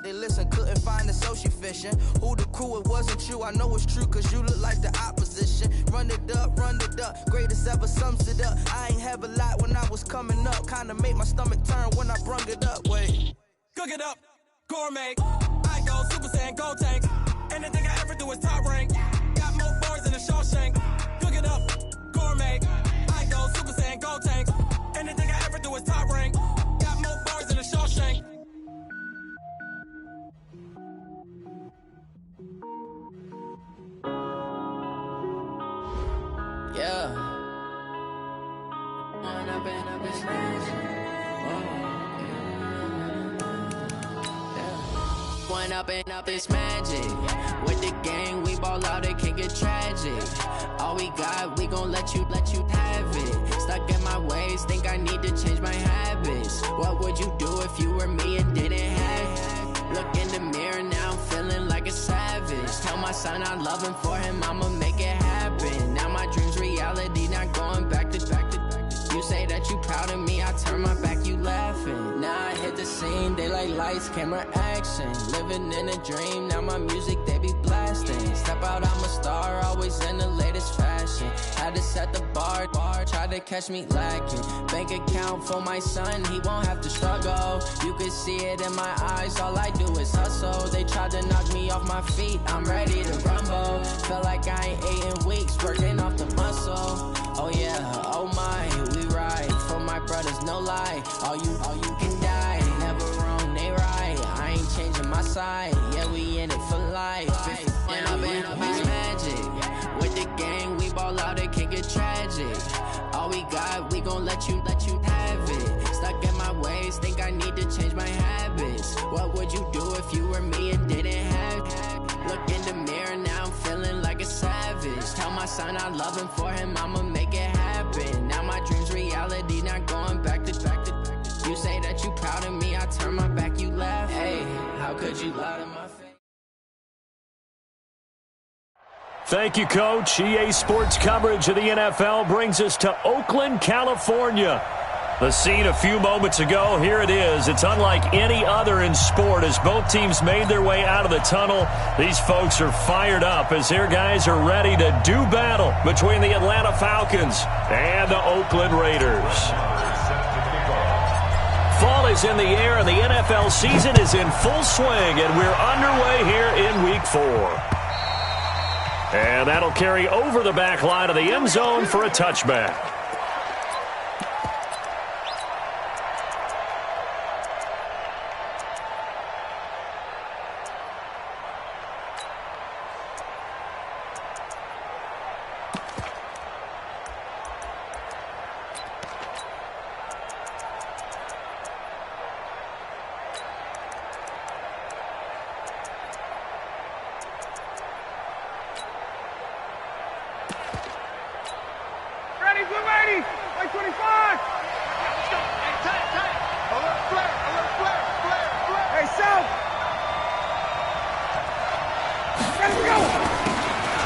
They listen, couldn't find the social fishing. Who the crew, it wasn't you. I know it's true, cause you look like the opposition. Run it up, greatest ever sums it up. I ain't have a lot when I was coming up. Kinda made my stomach turn when I brung it up. Wait. Cook it up, gourmet. I go Super Saiyan, go tank. Anything I ever do is top rank. Got more bars than a Shawshank. Cook it up, gourmet. I go Super Saiyan, go tank. Anything I ever do is top rank. Got more bars than a Shawshank. Yeah. One up and up is magic. With the gang, we ball out, it can get tragic. All we got, we gon' let you have it. Stuck in my ways, think I need to change my habits. What would you do if you were me and didn't have it? Look in the mirror, now I'm feeling like a savage. Tell my son I love him, for him I'ma make it happen. Now my dream's reality, not going back to. You say that you proud of me, I turn my back, you laughing. Now I hit the scene, they like lights, camera, action. Living in a dream, now my music, they be blasting. Step out, I'm a star, always in the latest fashion. Had to set the bar, try to catch me lacking. Bank account for my son, he won't have to struggle. You can see it in my eyes, all I do is hustle. They tried to knock me off my feet, I'm ready to rumble. Feel like I ain't ate in weeks, working off the muscle. Oh yeah, oh my, we ride for my brothers, no lie. All you can die, never wrong, they right. I ain't changing my side, yeah, we in it for life. When I've been up is magic. With the gang, we ball out, it can get tragic. All we got, we gon' let you have it. Stuck in my ways, think I need to change my habits. What would you do if you were me and didn't have it? Look in the mirror, now I'm feeling like a savage. Tell my son I love him, for him I'ma make it happen. Now my dream's reality, not going back to. You say that you proud of me, I turn my back, you laugh. Hey, how could you lie to my face? Thank you, Coach. EA Sports coverage of the NFL brings us to Oakland, California. The scene a few moments ago, here it is. It's unlike any other in sport as both teams made their way out of the tunnel. These folks are fired up as their guys are ready to do battle between the Atlanta Falcons and the Oakland Raiders. Fall is in the air and the NFL season is in full swing, and we're underway here in Week 4. And that'll carry over the back line of the end zone for a touchback.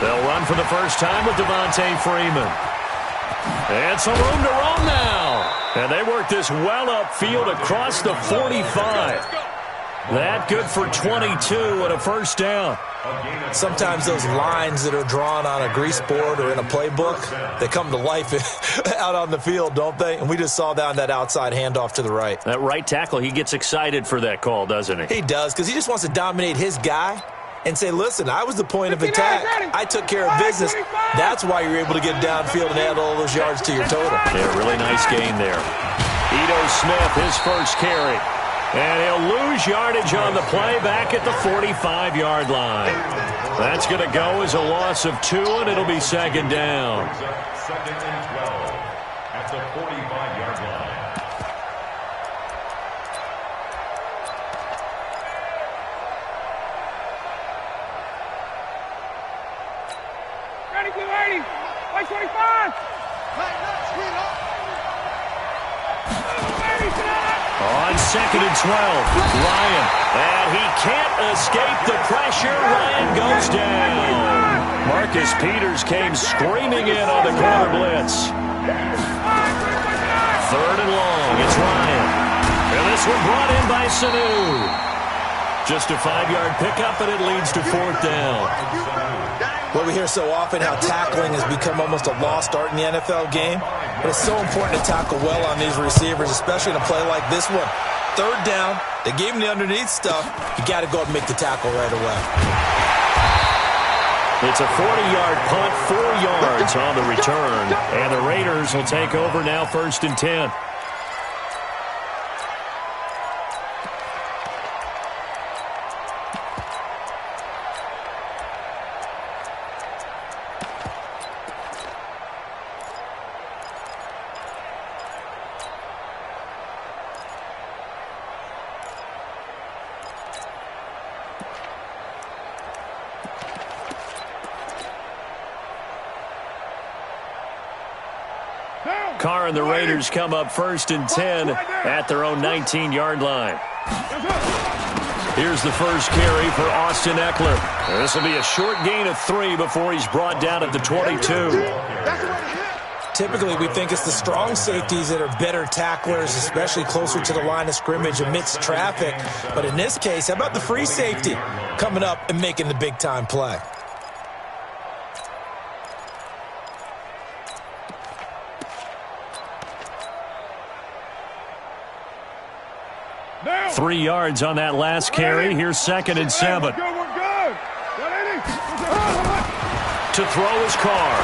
They'll run for the first time with Devontae Freeman. And some room to roam now. And they work this well upfield across the 45. That good for 22 and a first down. Sometimes those lines that are drawn on a grease board or in a playbook, they come to life out on the field, don't they? And we just saw down that outside handoff to the right. That right tackle, he gets excited for that call, doesn't he? He does, because he just wants to dominate his guy and say, listen, I was the point of attack. I took care of business. That's why you're able to get downfield and add all those yards to your total. Yeah, really nice gain there. Ito Smith, his first carry. And he'll lose yardage on the play back at the 45-yard line. That's going to go as a loss of 2, and it'll be second down. Second and 12 at the 45-yard line. Ready, blue 80. White 25. On second and 12, Ryan. And he can't escape the pressure. Ryan goes down. Marcus Peters came screaming in on the corner blitz. Third and long. It's Ryan. And this one brought in by Sanu. Just a 5-yard pickup, and it leads to fourth down. Well, we hear so often how tackling has become almost a lost art in the NFL game. But it's so important to tackle well on these receivers, especially in a play like this one. Third down, they gave him the underneath stuff. You got to go up and make the tackle right away. It's a 40-yard punt, 4 yards on the return. And the Raiders will take over now, 1st and 10. Carr and the Raiders come up 1st and 10 at their own 19-yard line. Here's the first carry for Austin Eckler. This will be a short gain of 3 before he's brought down at the 22. Typically, we think it's the strong safeties that are better tacklers, especially closer to the line of scrimmage amidst traffic. But in this case, how about the free safety coming up and making the big-time play? Now. 3 yards on that last carry. Here's 2nd and 7. We're good. To throw his Carr.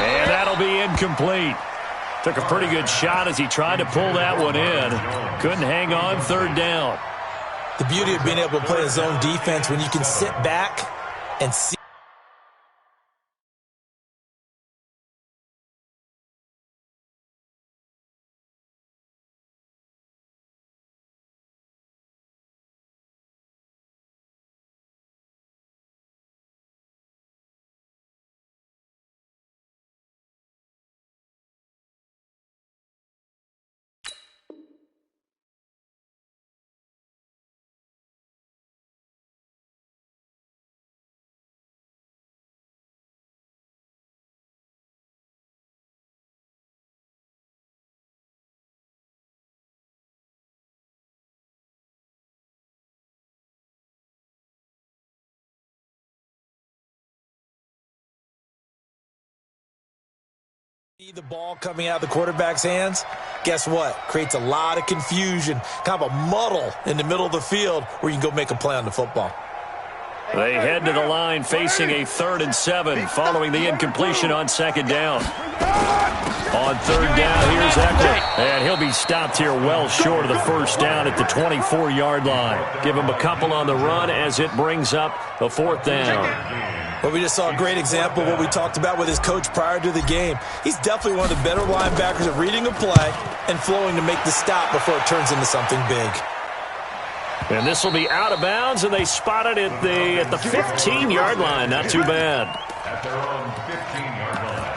And that'll be incomplete. Took a pretty good shot as he tried to pull that one in. Couldn't hang on, 3rd down. The beauty of being able to play a zone defense when you can sit back and see. The ball coming out of the quarterback's hands, guess what? Creates a lot of confusion, kind of a muddle in the middle of the field where you can go make a play on the football. They head to the line facing a 3rd and 7 following the incompletion on 2nd down. On 3rd down, here's Eckler. And he'll be stopped here well short of the 1st down at the 24-yard line. Give him a couple on the run as it brings up the 4th down. Well, we just saw a great example of what we talked about with his coach prior to the game. He's definitely one of the better linebackers at reading a play and flowing to make the stop before it turns into something big. And this will be out of bounds, and they spot it at the 15-yard line. Not too bad. At their own 15-yard line.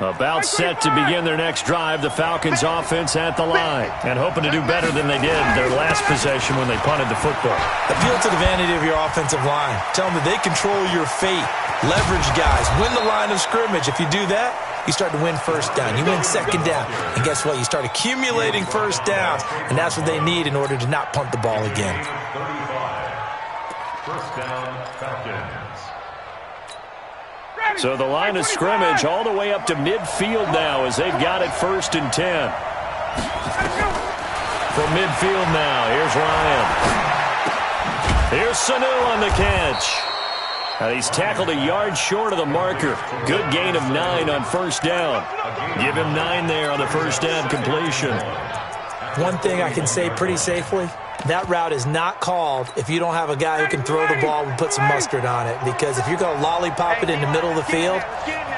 About set to begin their next drive, the Falcons offense at the line. And hoping to do better than they did their last possession when they punted the football. Appeal to the vanity of your offensive line. Tell them that they control your fate. Leverage guys. Win the line of scrimmage. If you do that, you start to win 1st down. You win 2nd down. And guess what? You start accumulating 1st downs. And that's what they need in order to not punt the ball again. 35. 1st down, Falcons. So the line of scrimmage all the way up to midfield now as they've got it 1st and 10. From midfield now, here's Ryan. Here's Sanu on the catch. He's tackled a yard short of the marker. Good gain of 9 on 1st down. Give him 9 there on the 1st down completion. One thing I can say pretty safely, that route is not called if you don't have a guy who can throw the ball and put some mustard on it. Because if you're going to lollipop it in the middle of the field,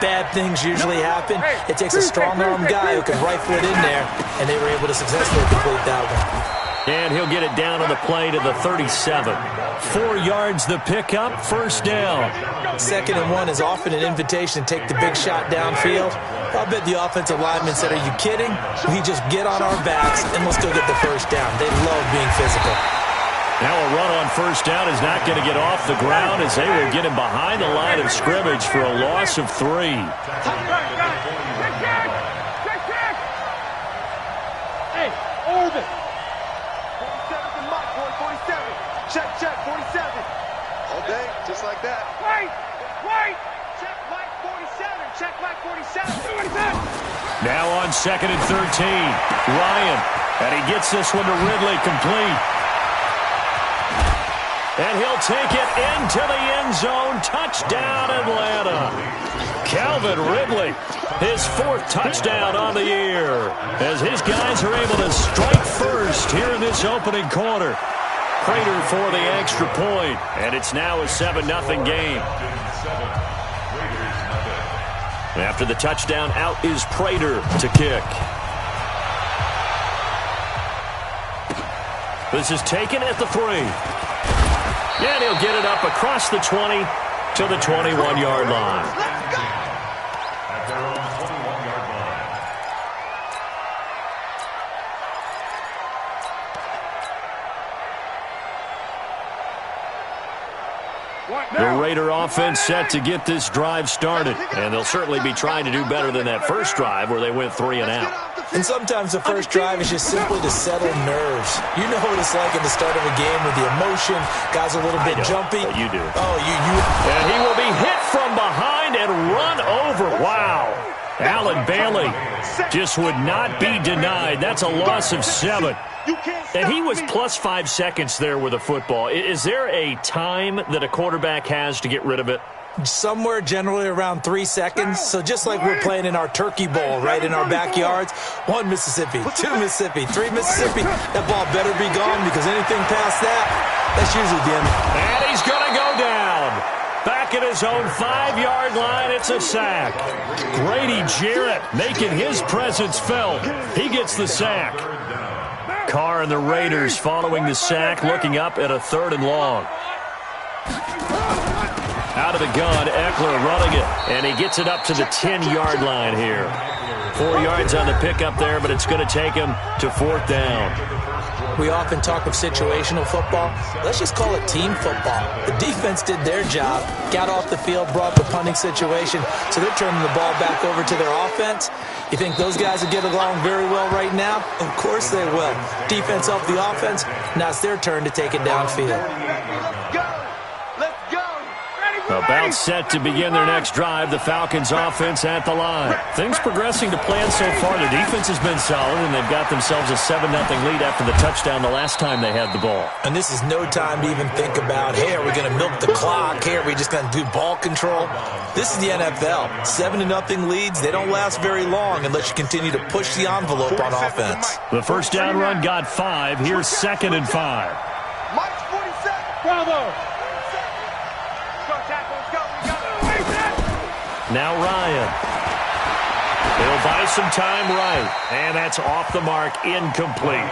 bad things usually happen. It takes a strong-arm guy who can rifle it in there, and they were able to successfully complete that one. And he'll get it down on the play to the 37. 4 yards the pickup, 1st down. 2nd and 1 is often an invitation to take the big shot downfield. I'll bet the offensive lineman said, are you kidding? We just get on our backs and let's go get the 1st down. They love being physical. Now a run on first down is not going to get off the ground as they will get him behind the line of scrimmage for a loss of 3. Hey, Orbit. 47's the mic, boy, 47. Check, 47. All day, just like that. Wait. Check, Mike 47. Check, Mike 47. Now on 2nd and 13. Ryan, and he gets this one to Ridley complete. And he'll take it into the end zone. Touchdown, Atlanta. Calvin Ridley, his 4th touchdown on the year, as his guys are able to strike first here in this opening quarter. Prater for the extra point, and it's now a 7-0 game. After the touchdown, out is Prater to kick. This is taken at the 3. And he'll get it up across the 20 to the 21-yard line. At their own 21-yard line. The Raider offense set to get this drive started, and they'll certainly be trying to do better than that first drive where they went 3 and out. And sometimes the first drive is just simply to settle nerves. You know what it's like in the start of a game with the emotion. Guys are a little bit jumpy. You do. Oh, you. And he will be hit from behind and run over. Wow. Allen Bailey just would not be denied. That's a loss of 7. And he was plus 5 seconds there with a football. Is there a time that a quarterback has to get rid of it? Somewhere generally around 3 seconds. So just like we're playing in our turkey bowl right in our backyards, 1 Mississippi, 2 Mississippi, 3 Mississippi, that ball better be gone because anything past that, that's usually the end. And he's going to go down. Back at his own 5-yard line, it's a sack. Grady Jarrett making his presence felt. He gets the sack. Carr and the Raiders following the sack, looking up at a 3rd and long. Out of the gun, Eckler running it, and he gets it up to the 10-yard line here. 4 yards on the pickup there, but it's going to take him to 4th down. We often talk of situational football. Let's just call it team football. The defense did their job, got off the field, brought the punting situation, so they're turning the ball back over to their offense. You think those guys will get along very well right now? Of course they will. Defense helped the offense. Now it's their turn to take it downfield. About set to begin their next drive, the Falcons offense at the line. Things progressing to plan so far. Their defense has been solid, and they've got themselves a 7-0 lead after the touchdown the last time they had the ball. And this is no time to even think about, hey, are we going to milk the clock? Hey, are we just going to do ball control? This is the NFL. 7-0 leads, they don't last very long unless you continue to push the envelope on offense. The first down run got 5. Here's 2nd and 5. Mike's 47. Bravo. Now Ryan. He'll buy some time right. And that's off the mark, incomplete.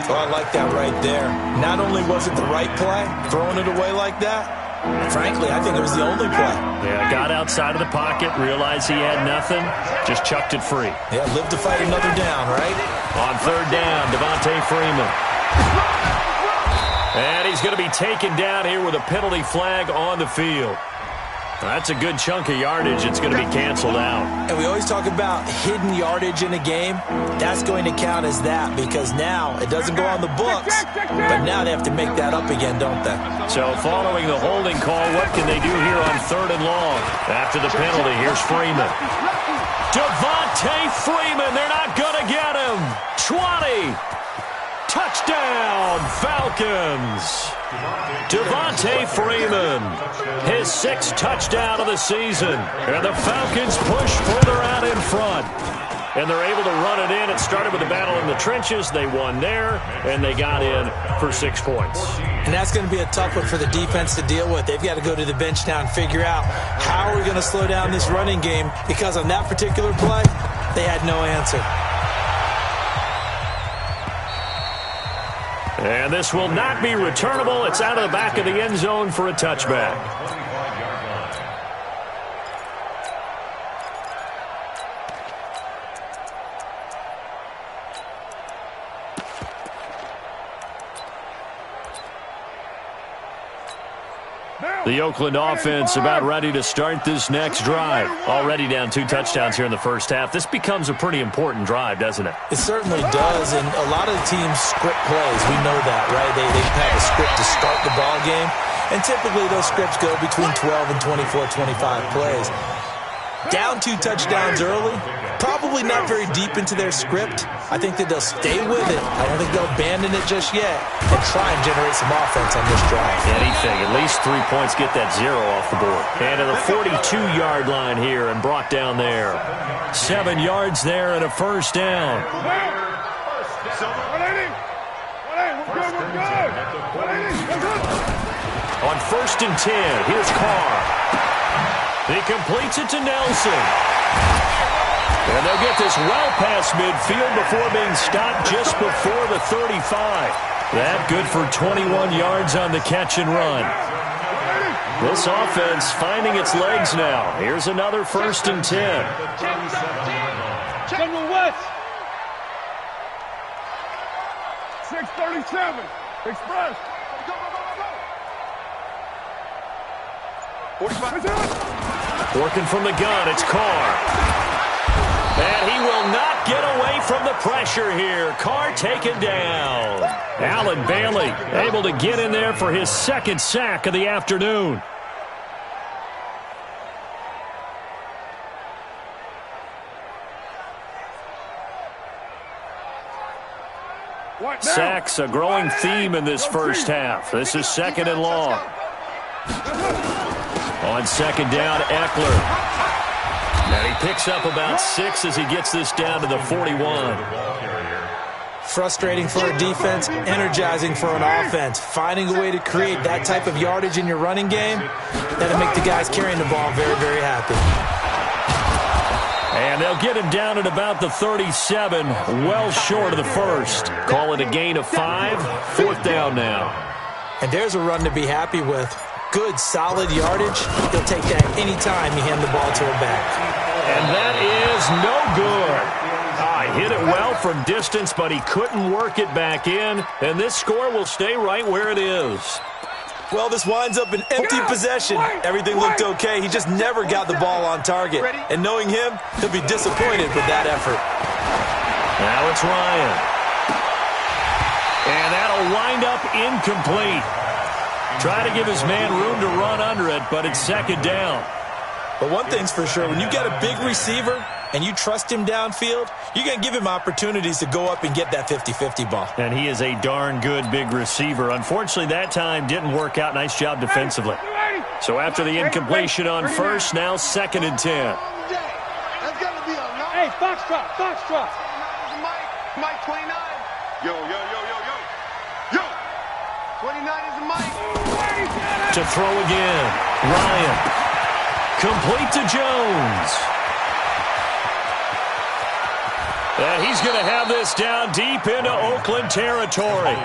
Oh, I like that right there. Not only was it the right play, throwing it away like that, frankly, I think it was the only play. Yeah, got outside of the pocket, realized he had nothing, just chucked it free. Yeah, live to fight another down, right? On 3rd down, Devontae Freeman. And he's going to be taken down here with a penalty flag on the field. That's a good chunk of yardage. It's going to be canceled out. And we always talk about hidden yardage in a game. That's going to count as that because now it doesn't go on the books, but now they have to make that up again, don't they? So following the holding call, what can they do here on 3rd and long? After the penalty, here's Freeman. Devontae Freeman, they're not going to get him. 20. Touchdown, Falcons. Devontae Freeman, his 6th touchdown of the season. And the Falcons push further out in front. And they're able to run it in. It started with a battle in the trenches. They won there, and they got in for 6 points. And that's going to be a tough one for the defense to deal with. They've got to go to the bench now and figure out how are we going to slow down this running game, because on that particular play, they had no answer. And this will not be returnable. It's out of the back of the end zone for a touchback. The Oakland offense about ready to start this next drive. Already down 2 touchdowns here in the first half. This becomes a pretty important drive, doesn't it? It certainly does, and a lot of the teams script plays. We know that, right? They have a script to start the ball game, and typically those scripts go between 12 and 24, 25 plays. Down 2 touchdowns early, probably not very deep into their script. I think that they'll stay with it. I don't think they'll abandon it just yet and try and generate some offense on this drive. Anything, at least 3 points, get that 0 off the board. And to the 42-yard line here and brought down there. 7 yards there and a first down. On 1st and 10, here's Carr. He completes it to Nelson. And they'll get this well past midfield before being stopped just before the 35. That good for 21 yards on the catch and run. This offense finding its legs now. Here's another 1st and 10. General West. 637. Express. Go, go, go, go, go. 45. Working from the gun, it's Carr. And he will not get away from the pressure here. Carr taken down. Alan Bailey able to get in there for his 2nd sack of the afternoon. Sacks, a growing theme in this first half. This is 2nd and long. On 2nd down, Eckler. And he picks up about 6 as he gets this down to the 41. Frustrating for a defense, energizing for an offense. Finding a way to create that type of yardage in your running game, that'll make the guys carrying the ball very, very happy. And they'll get him down at about the 37, well short of the first. Call it a gain of 5, 4th down now. And there's a run to be happy with. Good, solid yardage. He'll take that any time you hand the ball to him back. And that is no good. Hit it well from distance, but he couldn't work it back in. And this score will stay right where it is. Well, this winds up an empty possession. Everything looked okay. He just never got the ball on target. And knowing him, he'll be disappointed with that effort. Now it's Ryan. And that'll wind up incomplete. Try to give his man room to run under it, but it's 2nd down. But one thing's for sure, when you got a big receiver and you trust him downfield, you're going to give him opportunities to go up and get that 50-50 ball. And he is a darn good big receiver. Unfortunately, that time didn't work out. Nice job defensively. So after the incompletion on 1st, now 2nd and 10. Hey, Foxtrot, Foxtrot. Mike 29. Yo, yo, yo, yo, yo. Yo. 29 is the Mike. To throw again. Ryan. Complete to Jones. And he's going to have this down deep into Oakland territory.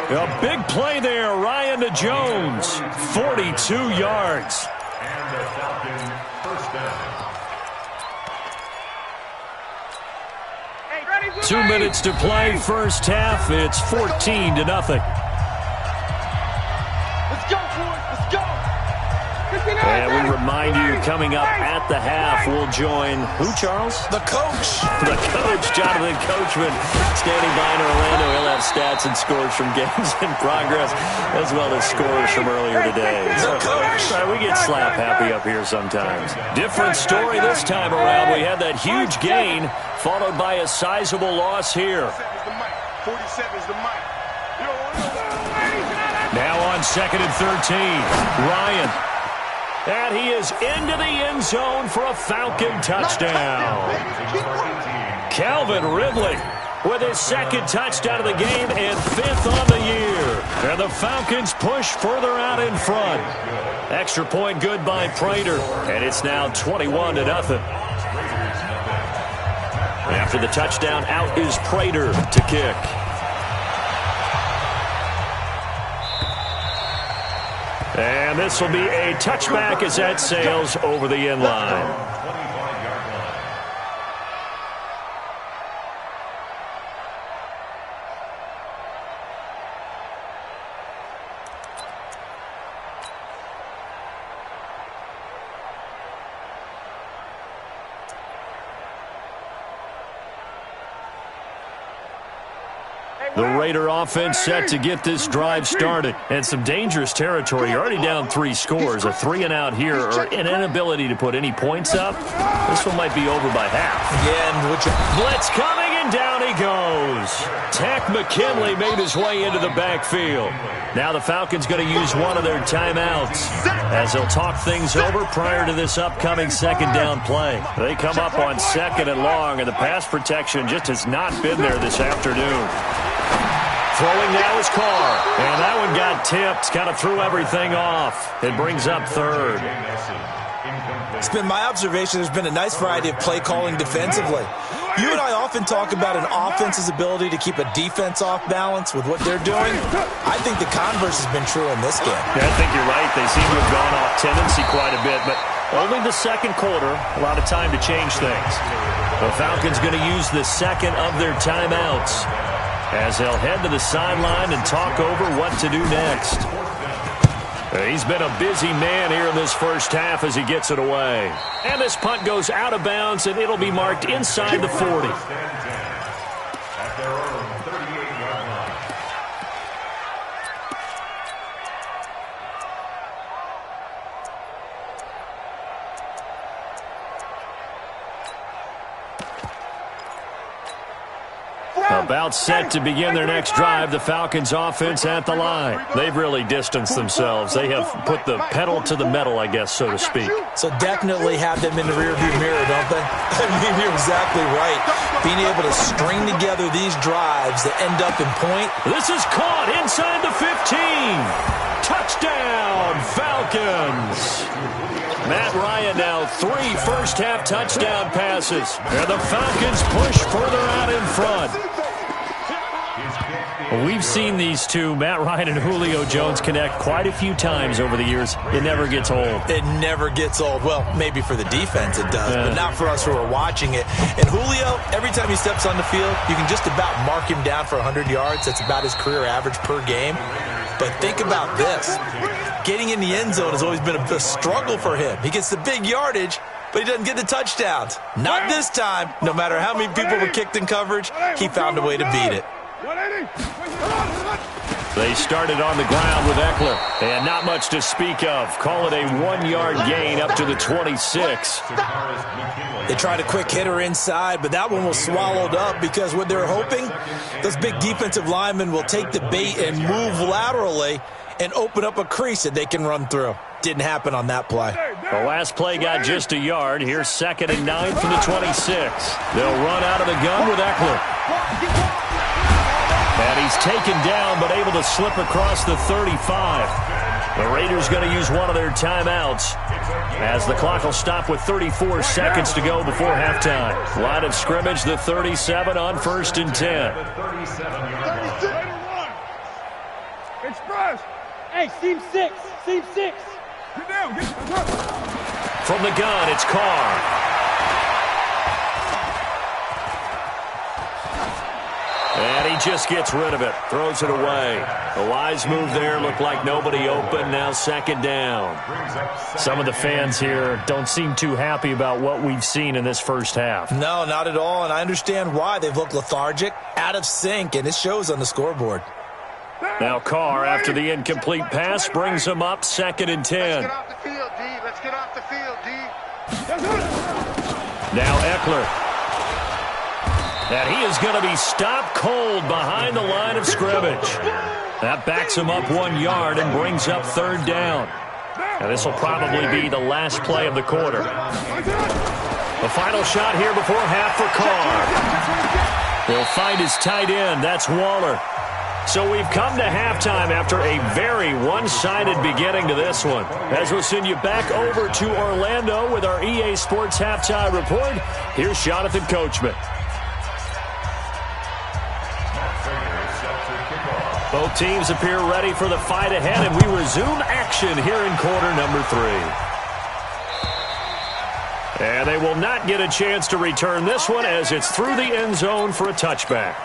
A big play there, Ryan to Jones. 42 yards. And the Falcons first down. 2 minutes to play, first half. It's 14-0. Let's go, boys. Let's go. And we remind you, coming up at the half, we'll join who, Charles? The coach. The coach, Jonathan Coachman, standing by in Orlando. He'll have stats and scores from games in progress, as well as scores from earlier today. The coach. We get slap happy up here sometimes. Different story this time around. We had that huge gain, followed by a sizable loss here. 47 is the Mike. Now on 2nd and 13, Ryan. And he is into the end zone for a Falcon touchdown. Calvin Ridley with his 2nd touchdown of the game and 5th on the year. And the Falcons push further out in front. Extra point good by Prater. And it's now 21-0. After the touchdown, out is Prater to kick. And this will be a touchback as that sails over the end line. The Raider offense set to get this drive started. And some dangerous territory. You're already down 3 scores. A 3-and-out here or an inability to put any points up. This one might be over by half. Blitz coming, and down he goes. Tack McKinley made his way into the backfield. Now the Falcons going to use one of their timeouts as they'll talk things over prior to this upcoming second down play. They come up on 2nd and long, and the pass protection just has not been there this afternoon. Throwing now is Carr, and that one got tipped, kind of threw everything off. It brings up 3rd. It's been my observation there's been a nice variety of play calling defensively. You and I often talk about an offense's ability to keep a defense off balance with what they're doing. I think the converse has been true in this game. Yeah, I think you're right. They seem to have gone off tendency quite a bit, but only the second quarter, a lot of time to change things. The Falcons going to use the second of their timeouts as they'll head to the sideline and talk over what to do next. He's been a busy man here in this first half as he gets it away. And this punt goes out of bounds, and it'll be marked inside the 40. At their own 38-yard line. About set to begin their next drive, the Falcons offense at the line. They've really distanced themselves. They have put the pedal to the metal, I guess, so to speak. So definitely have them in the rearview mirror, don't they? I mean, you're exactly right. Being able to string together these drives that end up in point. This is caught inside the 15. Touchdown, Falcons. Matt Ryan now 3 first-half touchdown passes. And the Falcons push further out in front. We've seen these two, Matt Ryan and Julio Jones, connect quite a few times over the years. It never gets old. It never gets old. Well, maybe for the defense it does, but not for us who are watching it. And Julio, every time he steps on the field, you can just about mark him down for 100 yards. That's about his career average per game. But think about this. Getting in the end zone has always been a struggle for him. He gets the big yardage, but he doesn't get the touchdowns. Not this time. No matter how many people were kicked in coverage, he found a way to beat it. They started on the ground with Eckler, and not much to speak of. Call it a 1-yard gain up to the 26. They tried a quick hitter inside, but that one was swallowed up because what they're hoping, those big defensive linemen will take the bait and move laterally and open up a crease that they can run through. Didn't happen on that play. The last play got just a yard. Here's 2nd and 9 from the 26. They'll run out of the gun with Eckler. And he's taken down, but able to slip across the 35. The Raiders going to use one of their timeouts as the clock will stop with 34 seconds to go before halftime. Line of scrimmage, the 37 on 1st and 10. Express. Hey, seam 6. Seam 6. Get down. From the gun, it's Carr. And he just gets rid of it, throws it away. The wise move there, looked like nobody open, now 2nd down. Some of the fans here don't seem too happy about what we've seen in this first half. No, not at all, and I understand why. They've looked lethargic, out of sync, and it shows on the scoreboard. Now Carr, after the incomplete pass, brings him up 2nd and 10. Let's get off the field, D. Let's get off the field, D. Now Eckler. And he is going to be stopped cold behind the line of scrimmage. That backs him up 1 yard and brings up 3rd down. And this will probably be the last play of the quarter. The final shot here before half for Carr. He'll find his tight end. That's Waller. So we've come to halftime after a very one-sided beginning to this one. As we'll send you back over to Orlando with our EA Sports Halftime Report, here's Jonathan Coachman. Both teams appear ready for the fight ahead, and we resume action here in quarter number 3. And they will not get a chance to return this one as it's through the end zone for a touchback.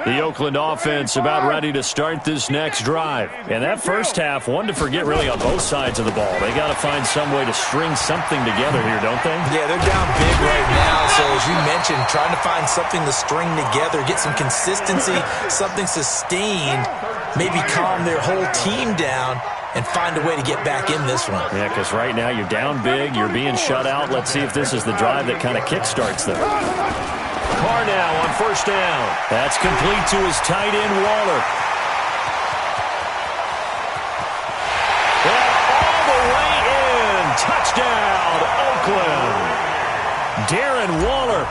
The Oakland offense about ready to start this next drive. And that first half, one to forget really on both sides of the ball. They got to find some way to string something together here, don't they? Yeah, they're down big right now. So as you mentioned, trying to find something to string together, get some consistency, something sustained, maybe calm their whole team down and find a way to get back in this one. Yeah, because right now you're down big, you're being shut out. Let's see if this is the drive that kind of kickstarts them. Carr now on first down. That's complete to his tight end, Waller. And all the way in. Touchdown, Oakland. Darren Waller,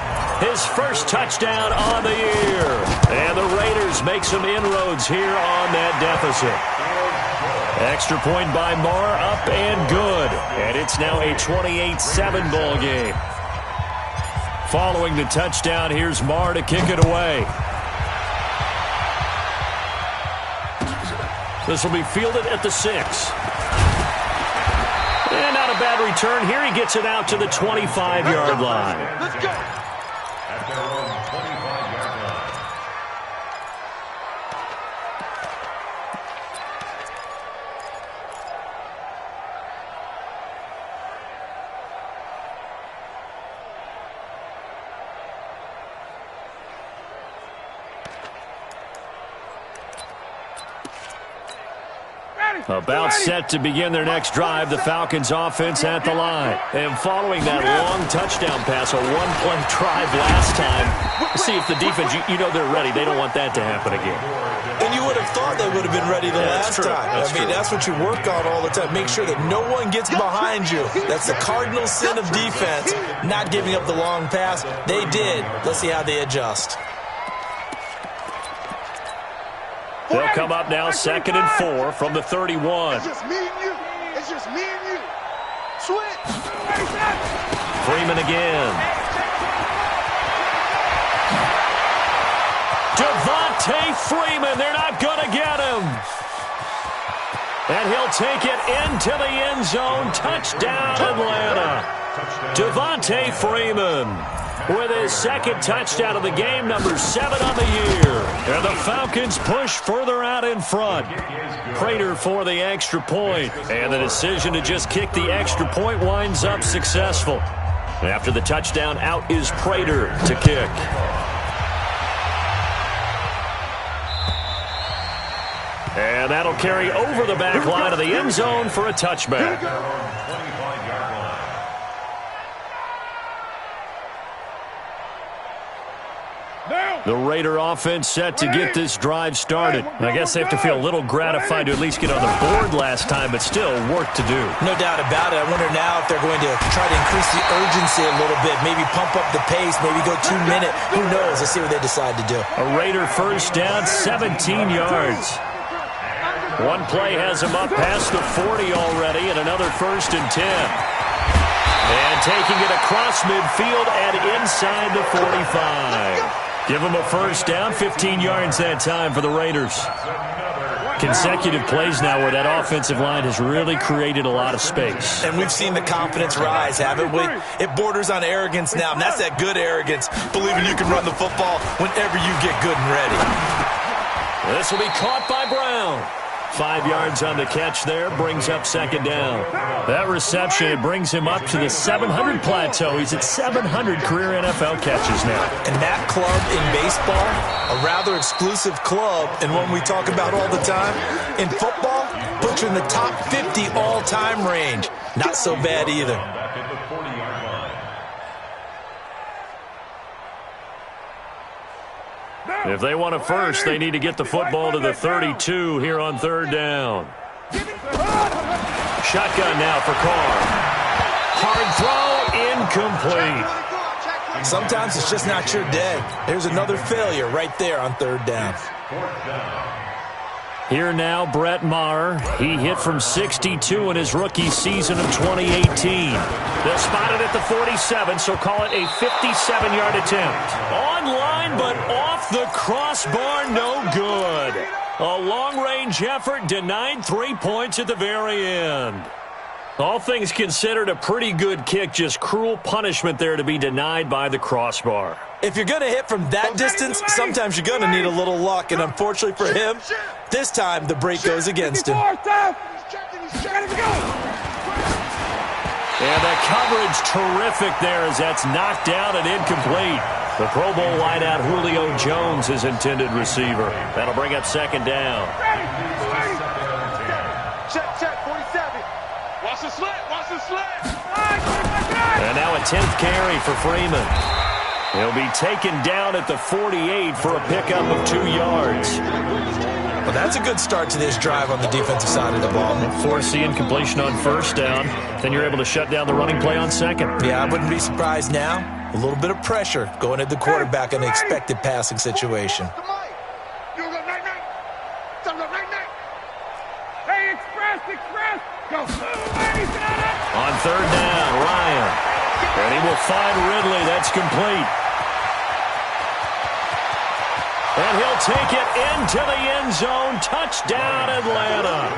his first touchdown on the year. And the Raiders make some inroads here on that deficit. Extra point by Marr, up and good. And it's now a 28-7 ball game. Following the touchdown, here's Marr to kick it away. This will be fielded at the 6. And not a bad return here. He gets it out to the 25-yard line. Let's go. At their own 25-yard line. About set to begin their next drive, the Falcons offense at the line. And following that long touchdown pass, a one-play drive last time, see if the defense, you know they're ready. They don't want that to happen again. And you would have thought they would have been ready the last time. That's what you work on all the time. Make sure that no one gets behind you. That's the cardinal sin of defense, not giving up the long pass. They did. Let's see how they adjust. They'll come up now 2nd and 4 from the 31. It's just me and you. It's just me and you. Switch. Freeman again. Devontae Freeman. They're not going to get him. And he'll take it into the end zone. Touchdown, Atlanta. Devontae Freeman with his second touchdown of the game, number 7 on the year. And the Falcons push further out in front. Prater for the extra point. And the decision to just kick the extra point winds up successful. After the touchdown, out is Prater to kick. And that'll carry over the back line of the end zone for a touchback. The Raider offense set to get this drive started. I guess they have to feel a little gratified to at least get on the board last time, but still work to do. No doubt about it. I wonder now if they're going to try to increase the urgency a little bit, maybe pump up the pace, maybe go 2-minute. Who knows? Let's see what they decide to do. A Raider first down, 17 yards. One play has him up past the 40 already, and another 1st and 10. And taking it across midfield and inside the 45. Give them a first down, 15 yards that time for the Raiders. Consecutive plays now where that offensive line has really created a lot of space. And we've seen the confidence rise, haven't we? It borders on arrogance now, and that's that good arrogance, believing you can run the football whenever you get good and ready. This will be caught by Brown. 5 yards on the catch there, brings up 2nd down. That reception, it brings him up to the 700 plateau. He's at 700 career NFL catches now. And that club in baseball, a rather exclusive club, and one we talk about all the time. In football, puts you in the top 50 all-time range. Not so bad either. If they want a first, they need to get the football to the 32 here on 3rd down. Shotgun now for Carr. Hard throw, incomplete. Sometimes it's just not your day. There's another failure right there on 3rd down. Here now, Brett Maher. He hit from 62 in his rookie season of 2018. They'll spot it at the 47, so call it a 57-yard attempt. Online, but off the crossbar, no good. A long-range effort denied 3 points at the very end. All things considered, a pretty good kick, just cruel punishment there to be denied by the crossbar. If you're going to hit from that distance, sometimes you're going to need a little luck, and unfortunately for him, this time the break goes against him. And the coverage terrific there as that's knocked down and incomplete. The Pro Bowl wideout Julio Jones is intended receiver. That'll bring up second down. Check, 47. Watch the slant. And now a 10th carry for Freeman. He'll be taken down at the 48 for a pickup of 2 yards. Well, that's a good start to this drive on the defensive side of the ball. Force the incompletion on first down. Then you're able to shut down the running play on second. Yeah, I wouldn't be surprised now. A little bit of pressure going at the quarterback in an expected passing situation. On third down, Ryan. And he will find Ridley. That's complete. And he'll take it into the end zone. Touchdown, Atlanta.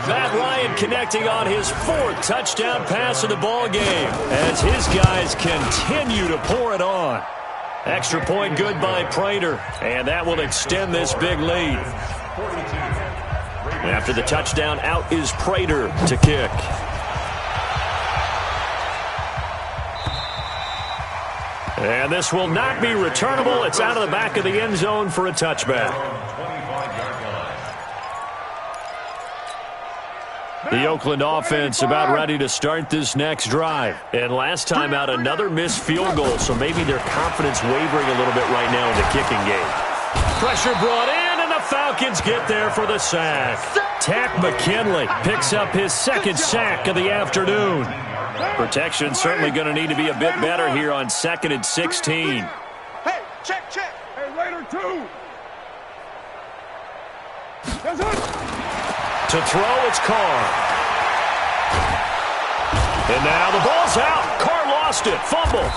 Matt Ryan connecting on his 4th touchdown pass of the ball game as his guys continue to pour it on. Extra point good by Prater, and that will extend this big lead. After the touchdown, out is Prater to kick. And this will not be returnable. It's out of the back of the end zone for a touchback. The Oakland offense about ready to start this next drive. And last time out, another missed field goal, so maybe their confidence wavering a little bit right now in the kicking game. Pressure brought in, and the Falcons get there for the sack. Tack McKinley picks up his 2nd sack of the afternoon. Protection certainly going to need to be a bit better here on 2nd and 16. Hey, check. Hey, later, 2. To throw, it's Carr. And now the ball's out. Carr lost it. Fumble.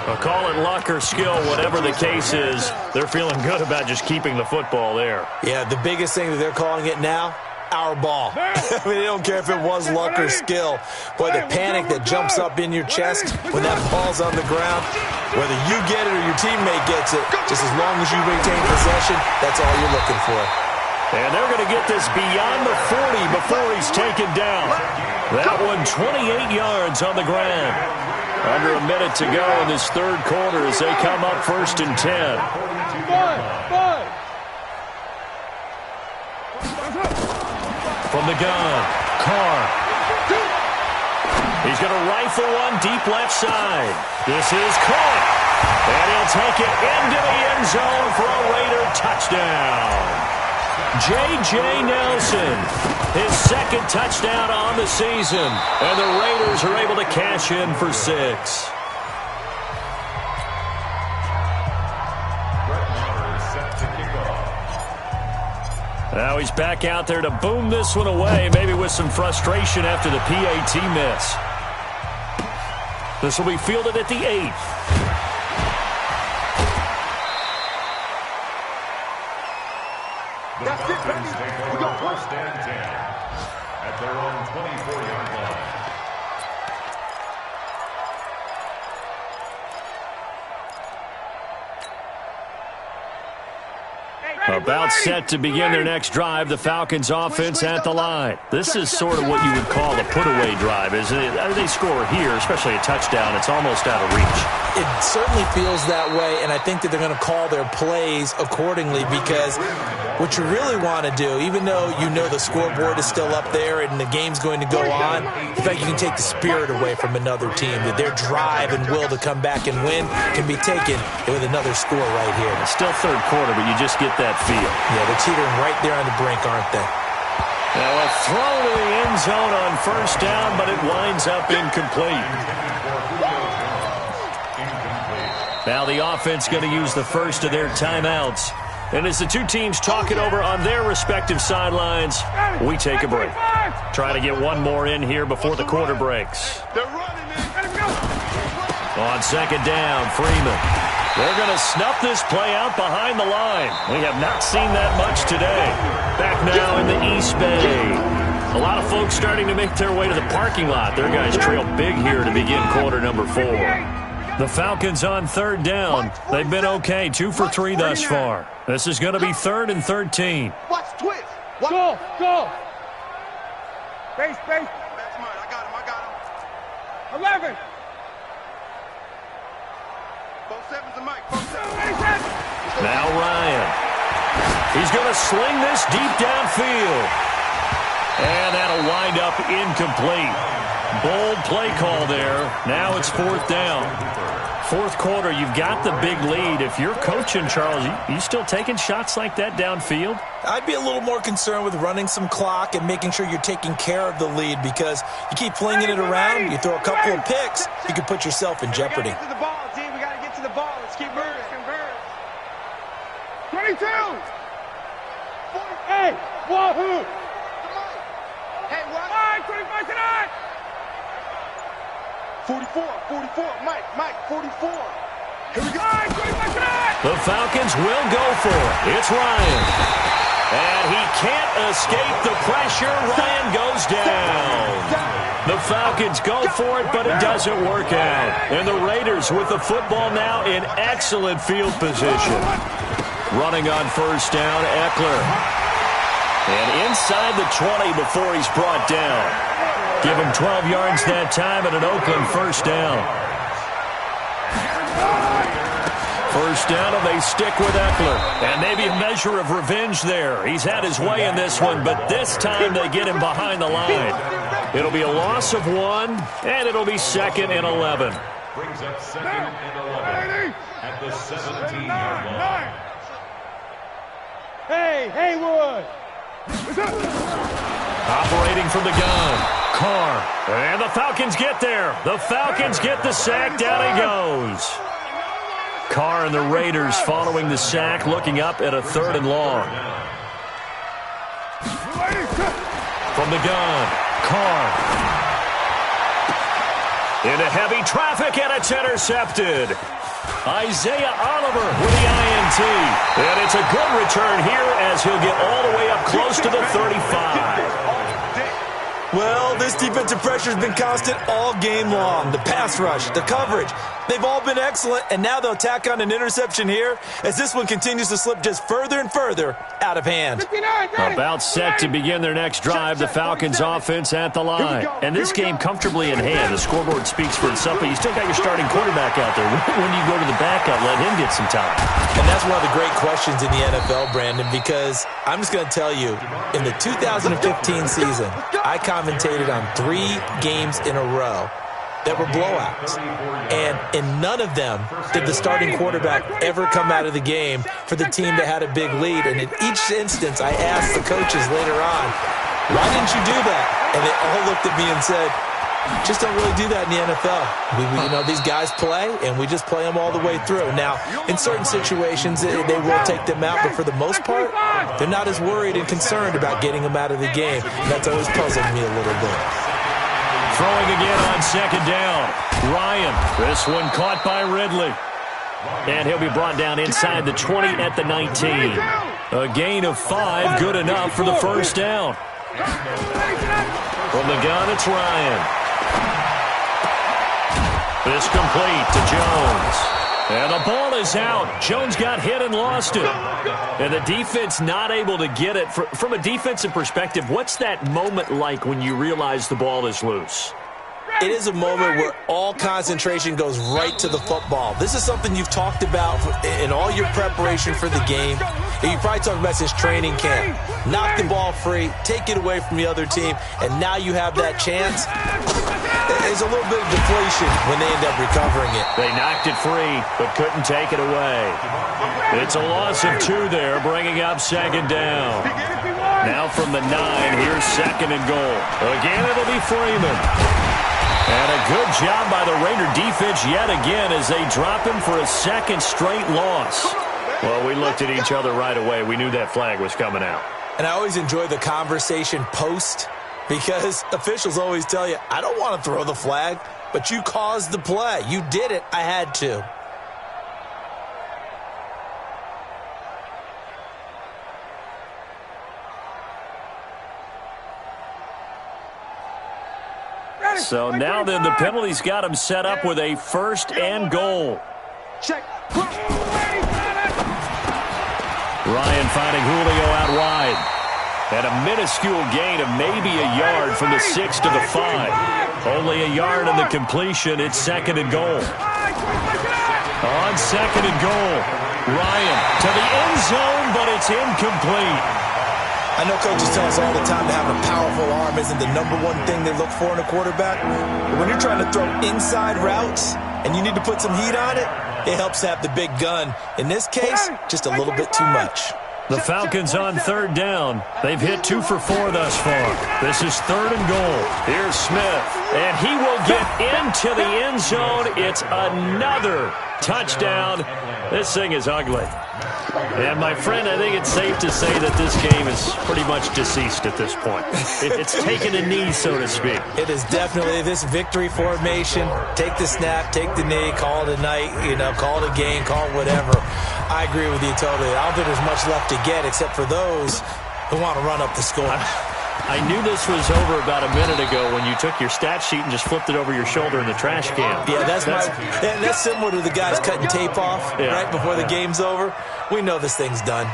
I'll call it luck or skill, whatever the case is. They're feeling good about just keeping the football there. Yeah, the biggest thing that they're calling it now, our ball. I mean, they don't care if it was luck or skill. Boy, the panic that jumps up in your chest when that ball's on the ground, whether you get it or your teammate gets it, just as long as you maintain possession, that's all you're looking for. And they're going to get this beyond the 40 before he's taken down. That one 28 yards on the ground. Under a minute to go in this third quarter as they come up 1st and 10. From the gun, Carr. He's going to rifle one deep left side. This is caught. And he'll take it into the end zone for a Raider touchdown. J.J. Nelson, his 2nd touchdown on the season. And the Raiders are able to cash in for 6. Now he's back out there to boom this one away, maybe with some frustration after the PAT miss. This will be fielded at the 8th. That's it, baby. We got 1st and 10 at their own 24-yard line. About set to begin their next drive, the Falcons offense at the line. This is sort of what you would call a put-away drive, isn't it? I mean, they score here, especially a touchdown. It's almost out of reach. It certainly feels that way, and I think that they're going to call their plays accordingly because what you really want to do, even though you know the scoreboard is still up there and the game's going to go on, the fact you can take the spirit away from another team, that their drive and will to come back and win can be taken with another score right here. It's still third quarter, but you just get that feel. Yeah, they're teetering right there on the brink, aren't they? Now a throw to the end zone on 1st down, but it winds up incomplete. Now the offense going to use the first of their timeouts. And as the two teams talk it over on their respective sidelines, we take a break. Trying to get one more in here before the quarter breaks. On 2nd down, Freeman. They're going to snuff this play out behind the line. We have not seen that much today. Back now in the East Bay. A lot of folks starting to make their way to the parking lot. Their guys trail big here to begin quarter number 4. The Falcons on third down. They've been okay, 2 for 3 thus far. This is going to be 3rd and 13. Watch twist. Go. Base. That's mine. I got him. 11. Both sevens and Mike. Both sevens. Now Ryan. He's going to sling this deep downfield. And that'll wind up incomplete. Bold play call there. Now it's 4th down. 4th quarter, you've got the big lead. If you're coaching, Charles, you still taking shots like that downfield? I'd be a little more concerned with running some clock and making sure you're taking care of the lead, because you keep flinging it around, you throw a couple of picks, you can put yourself in jeopardy. We got to get to the ball, team. We got to get to the ball. Let's keep moving. 22. Hey, Wahoo! Hey, what? 25 tonight! 44. Mike, 44. Here we go. 25 tonight! The Falcons will go for it. It's Ryan. And he can't escape the pressure. Ryan goes down. The Falcons go for it, but it doesn't work out. And the Raiders with the football now in excellent field position. Running on first down, Eckler. And inside the 20 before he's brought down. Give him 12 yards that time and an Oakland first down. First down, and they stick with Eckler. And maybe a measure of revenge there. He's had his way in this one, but this time they get him behind the line. It'll be a loss of 1, and it'll be 2nd and 11. Brings up 2nd and 11 at the 17-yard line. Hey, Haywood! Operating from the gun, Carr. And the Falcons get there. The Falcons get the sack. Down he goes. Carr and the Raiders following the sack, looking up at a 3rd and long. From the gun, Carr. Into heavy traffic, and it's intercepted. Isaiah Oliver with the INT. And it's a good return here as he'll get all the way up close to the 35. Well, this defensive pressure has been constant all game long. The pass rush, the coverage, they've all been excellent, and now they'll tack on an interception here as this one continues to slip just further and further out of hand. About set to begin their next drive, the Falcons offense at the line. And this game comfortably in hand. The scoreboard speaks for itself, but you still got your starting quarterback out there. When do you go to the backup, let him get some time? And that's one of the great questions in the NFL, Brandon, because I'm just going to tell you, in the 2015 season, I commentated on 3 games in a row that were blowouts. And in none of them did the starting quarterback ever come out of the game for the team that had a big lead. And in each instance, I asked the coaches later on, why didn't you do that? And they all looked at me and said, just don't really do that in the NFL. You know, these guys play, and we just play them all the way through. Now, in certain situations, they will take them out, but for the most part, they're not as worried and concerned about getting them out of the game. And that's always puzzled me a little bit. Throwing again on second down. Ryan, this one caught by Ridley. And he'll be brought down inside the 20 at the 19. A gain of 5, good enough for the first down. From the gun, it's Ryan. This complete to Jones. And the ball is out. Jones got hit and lost it. And the defense not able to get it. From a defensive perspective, what's that moment like when you realize the ball is loose? It is a moment where all concentration goes right to the football. This is something you've talked about in all your preparation for the game. And you probably talked about since training camp. Knock the ball free, take it away from the other team, and now you have that chance. There's a little bit of deflation when they end up recovering it. They knocked it free, but couldn't take it away. It's a loss of 2 there, bringing up second down. Now from the 9, here's second and goal. Again, it'll be Freeman. And a good job by the Raider defense yet again as they drop him for a 2nd straight loss. Well, we looked at each other right away. We knew that flag was coming out. And I always enjoy the conversation post, because officials always tell you, I don't want to throw the flag, but you caused the play. You did it. I had to. So now then, the penalty's got him set up with a 1st and goal. Check. Ryan finding Julio out wide. And a minuscule gain of maybe a yard from the 6 to the 5. Only a yard in the completion. It's 2nd and goal. On 2nd and goal, Ryan to the end zone, but it's incomplete. I know coaches tell us all the time that having a powerful arm isn't the #1 thing they look for in a quarterback. But when you're trying to throw inside routes and you need to put some heat on it, it helps to have the big gun. In this case, just a little bit too much. The Falcons on 3rd down. They've hit 2 for 4 thus far. This is 3rd and goal. Here's Smith, and he will get into the end zone. It's another touchdown. This thing is ugly. And, my friend, I think it's safe to say that this game is pretty much deceased at this point. It's taken a knee, so to speak. It is definitely this victory formation. Take the snap, take the knee, call it a night, call it a game, call it whatever. I agree with you totally. I don't think there's much left to get except for those who want to run up the score. I knew this was over about a minute ago when you took your stat sheet and just flipped it over your shoulder in the trash can. Yeah, that's similar to the guys cutting tape off right before the game's over. We know this thing's done.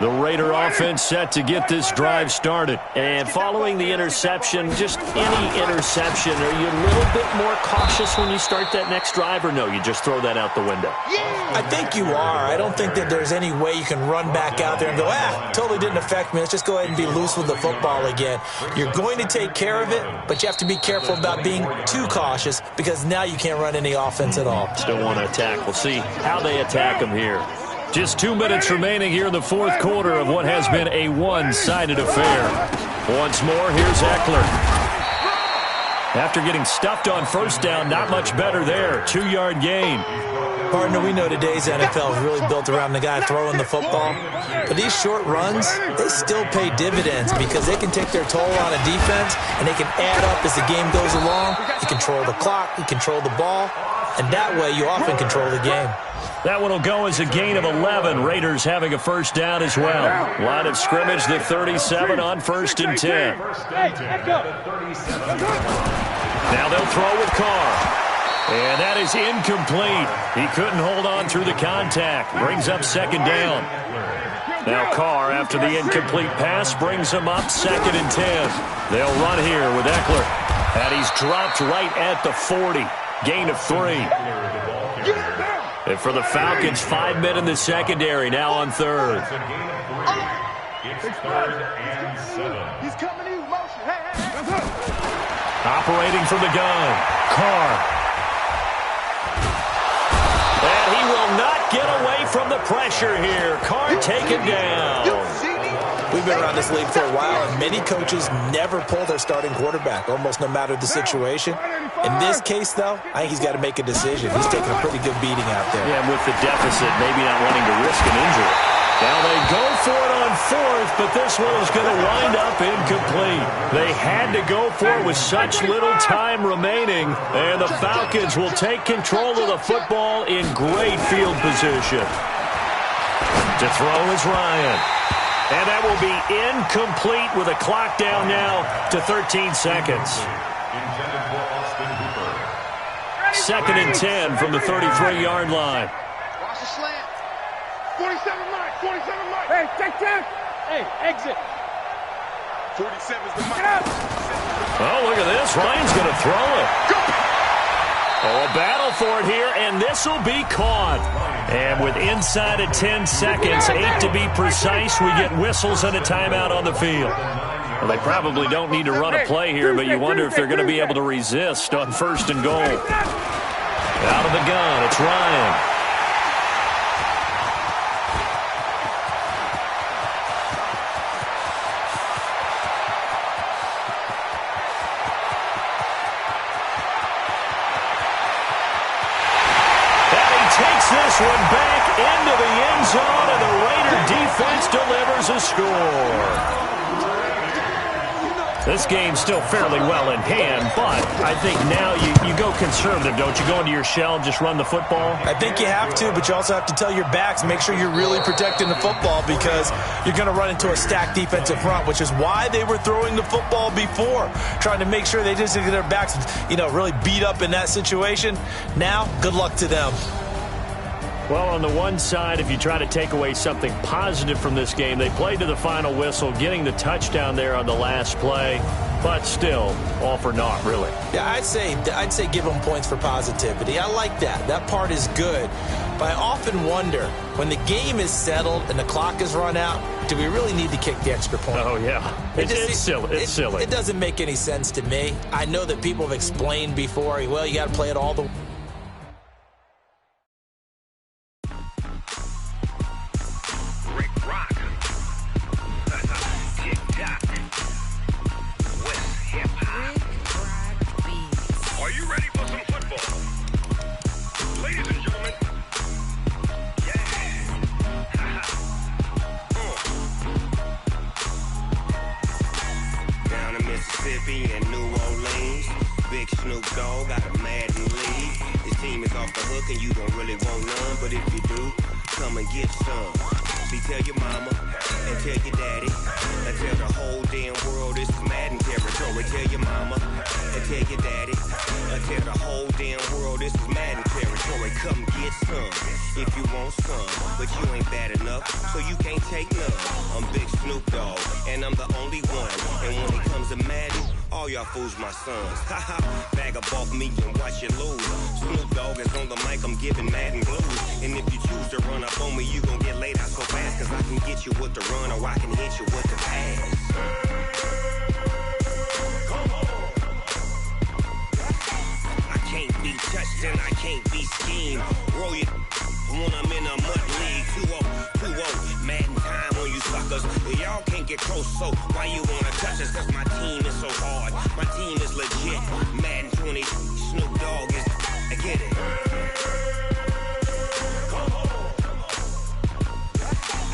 The Raider offense set to get this drive started. And following the interception, just any interception, are you a little bit more cautious when you start that next drive, or no, you just throw that out the window? I think you are. I don't think that there's any way you can run back out there and go, totally didn't affect me. Let's just go ahead and be loose with the football again. You're going to take care of it, but you have to be careful about being too cautious because now you can't run any offense at all. Still want to attack. We'll see how they attack them here. Just 2 minutes remaining here in the 4th quarter of what has been a one-sided affair. Once more, here's Eckler. After getting stuffed on 1st down, not much better there. 2-yard gain. Partner, we know today's NFL is really built around the guy throwing the football. But these short runs, they still pay dividends because they can take their toll on a defense and they can add up as the game goes along. You control the clock, you control the ball, and that way you often control the game. That one will go as a gain of 11. Raiders having a 1st down as well. Line of scrimmage, the 37 on 1st and 10. Now they'll throw with Carr. And that is incomplete. He couldn't hold on through the contact. Brings up 2nd down. Now Carr, after the incomplete pass, brings him up 2nd and 10. They'll run here with Eckler. And he's dropped right at the 40. Gain of 3. And for the Falcons, 5 men in the secondary, now on 3rd. It's 3rd and 7. He's coming in motion. Operating from the gun, Carr. And he will not get away from the pressure here. Carr taken down. We've been around this league for a while, and many coaches never pull their starting quarterback, almost no matter the situation. In this case, though, I think he's got to make a decision. He's taking a pretty good beating out there. Yeah, with the deficit, maybe not wanting to risk an injury. Now they go for it on 4th, but this one is going to wind up incomplete. They had to go for it with such little time remaining, and the Falcons will take control of the football in great field position. To throw is Ryan. And that will be incomplete with a clock down now to 13 seconds. 2nd and 10 from the 33-yard line. Watch the slant. 47 Mike. 47 Mike. Hey, take 10. Hey, exit. 47's the Mike. Oh, look at this. Ryan's going to throw it. Oh, a battle for it here, and this will be caught. And with inside of 10 seconds, 8 to be precise, we get whistles and a timeout on the field. Well, they probably don't need to run a play here, but you wonder if they're going to be able to resist on 1st and goal. Out of the gun, it's Ryan. Takes this one back into the end zone, and the Raider defense delivers a score. This game's still fairly well in hand, but I think now you go conservative, don't you? Go into your shell and just run the football? I think you have to, but you also have to tell your backs, make sure you're really protecting the football because you're going to run into a stacked defensive front, which is why they were throwing the football before, trying to make sure they just get their backs, really beat up in that situation. Now, good luck to them. Well, on the one side, if you try to take away something positive from this game, they played to the final whistle, getting the touchdown there on the last play, but still, all for naught, really. Yeah, I'd say give them points for positivity. I like that. That part is good. But I often wonder, when the game is settled and the clock is run out, do we really need to kick the extra point? Oh, yeah. It's silly. It's silly. It doesn't make any sense to me. I know that people have explained before, well, you got to play it all the way. Mississippi and New Orleans. Big Snoop Dogg got a Madden lead. His team is off the hook and you don't really want none, but if you do, come and get some. See, tell your mama and tell your daddy and tell the whole damn world this is Madden territory. Tell your mama and tell your daddy and tell the whole damn world this is Madden territory. Come get some if you want some, but you ain't bad enough, so you can't take none. I'm Big Snoop Dogg and I'm the only one, and when it comes to Madden, all y'all fools my sons. Haha, bag up off me and watch you lose. Snoop Dogg is on the mic, I'm giving Madden blues. And if you choose to run up on me, you gon' get laid out so fast, cause I can get you with the run or I can hit you with the pass. I can't be touched and I can't be schemed. Roll you when I'm in a mud league. 2-0, Madden time on you suckers. Y'all can't get close, so why you wanna touch us? Cause my team is so hard, my team is legit. Madden 20, Snoop Dogg is, I get it.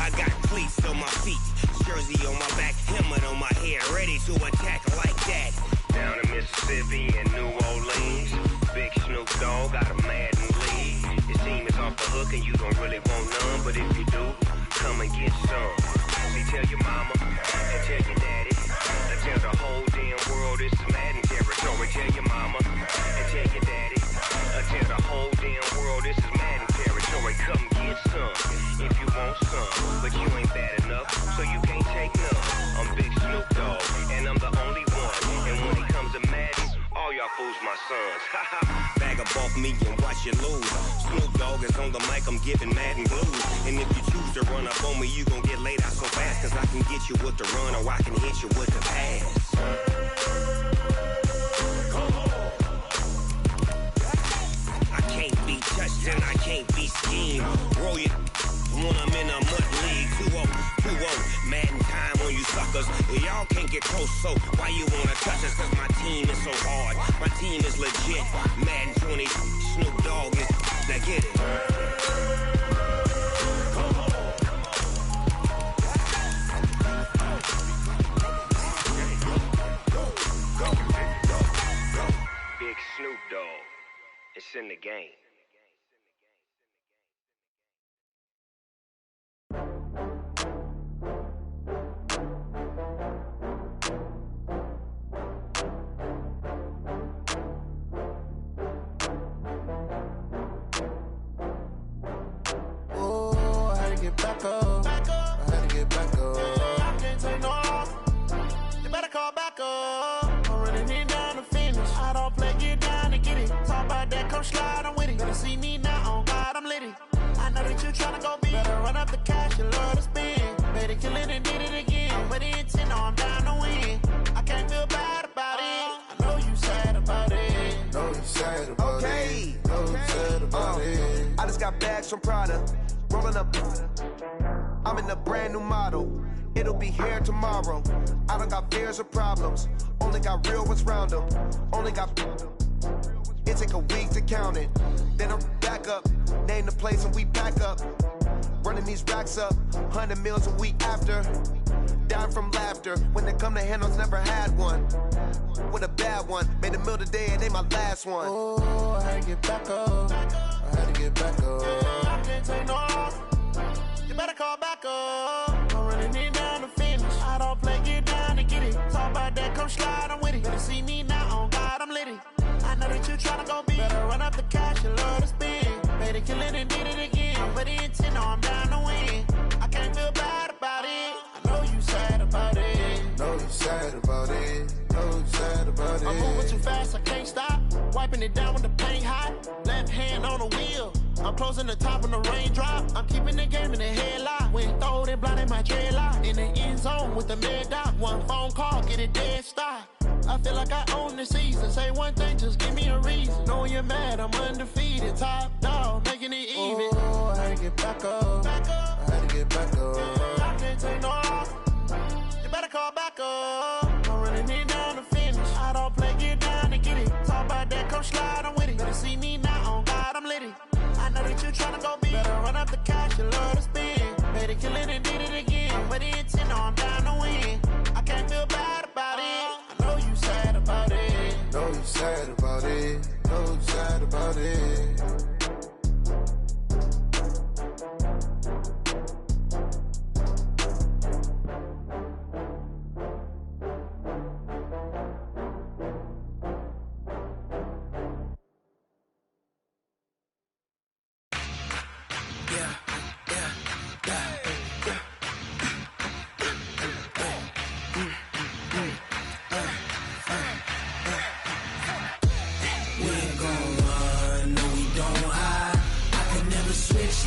I got cleats on my feet, jersey on my back, helmet on my head, ready to attack like that. Down in Mississippi and New Orleans, Big Snoop Dogg got a Madden lead. His team is off the hook and you don't really want none, but if you do, come and get some. See, tell your mama and tell your daddy and tell the whole damn world this is Madden territory. Tell your mama and tell your daddy and tell the whole damn world this is Madden territory. Come get some if you want some, but you ain't bad enough, so you can't take none. I'm Big Snoop Dogg and I'm the only one, and when it comes to Madden, all y'all fools my sons. Bag up off me and watch you lose. Snoop Dogg is on the mic, I'm giving Madden blues. And if you choose to run up on me, you gon' get laid out so fast, cause I can get you with the run or I can hit you with the pass. I can't be touched and I can't be schemed. Roll you when I'm in a mud league. 2-0, Madden time on you suckers. Y'all can't get close, so why you wanna touch us? Cause my team is so hard, my team is legit. Madden 20, Snoop Dogg is, now get it. Big Snoop Dogg, it's in the game. Back up. I had to get back up. I can't take no loss. You better call back up. I'm running it down to finish. I don't play, get down to get it. Talk about that, come slide, I'm with it. Better see me now, on God, I'm litty. I know that you tryna go big. Better run up the cash, you love to spend. Better kill it and did it again. But the intent, no, I'm down to win. I can't feel bad about it. I know you sad about it. Know you sad about it. Know you sad about it. I just got bags from Prada. Rolling up, I'm in a brand new model. It'll be here tomorrow. I don't got fears or problems. Only got real ones round them. Only got. It take a week to count it. Then I'm back up. Name the place and we back up. Running these racks up. 100 meals a week after. dying from laughter. When it come to handles, never had one. With a bad one, made a meal today, it ain't my last one. Oh, I had to get back up. I had to get back up. I can't take no loss. You better call back up. I'm running it down to finish. I don't play, get down to get it. Talk about that, come slide, I'm with it. Better see me now, on God, I'm litty. I know that you tryna go big. Better run up the cash, you love to spend. Made it, kill it, and did it again. But the intent, no, I'm down to win. I can't feel bad about it. I know you sad about it. Know you sad about it. Know you sad about it. I'm moving too fast, I can't stop. Wiping it down with the paint hot. Left hand on the wheel. I'm closing the top when the raindrop. I'm keeping the game in the headlock. When throwed and blinded my dreadlock. In the end zone with the mid dot. One phone call, get it dead stop. I feel like I own the season. Say one thing, just give me a reason. Knowing you're mad, I'm undefeated. Top dog, making it even. Oh, I had to get back up. I had to get back up. I can't take no loss. You better call back up. I'm running it down to finish. I don't play, get down to get it. Talk about that, come slide, I'm with it. Better see me now, on God, I'm litty. I know that you tryna go big. Better run up the cash, you love to spend. Made it, kill it, and did it again. But the intent, no, I'm down to win. I can't feel bad about it. I know you sad about it. Know you sad about it. Know you sad about it.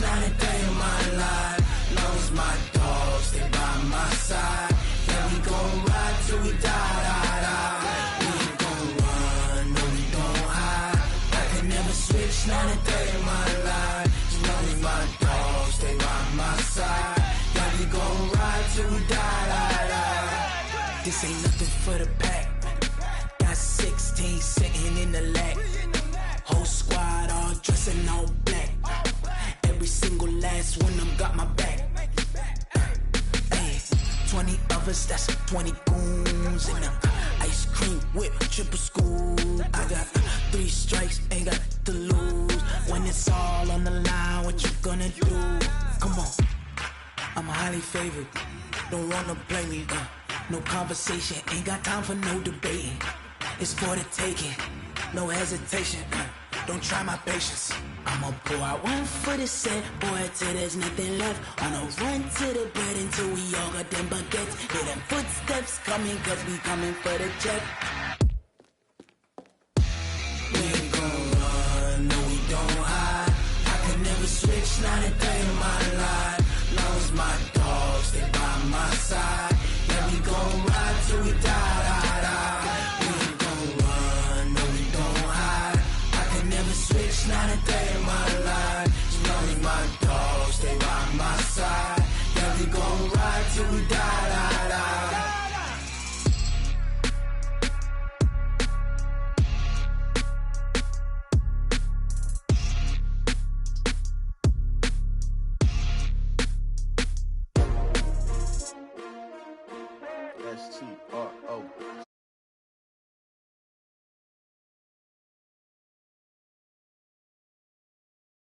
Not a day in my life. Long as my dogs stay by my side. Yeah, we gon' ride till we die. We ain't gon' run, no, we don't hide. I can never switch, not a day in my life. As long as my dogs stay by my side. Yeah, we gon' ride till we die. This ain't nothing for the pack. Got 16 sitting in the lap. Whole squad all dressing all black. Every single last one of them got my back. Ay, 20 of us, that's 20 goons. And ice cream whip, triple scoop. I got 3 strikes, ain't got to lose. When it's all on the line, what you gonna do? Come on, I'm highly favored. Don't wanna play me, no conversation. Ain't got time for no debating. It's for the taking, no hesitation. Don't try my patience. I'ma pour out one for the set, boy, till there's nothing left. On a run to the bread until we all got them baguettes. Hear them footsteps coming, cause we coming for the check.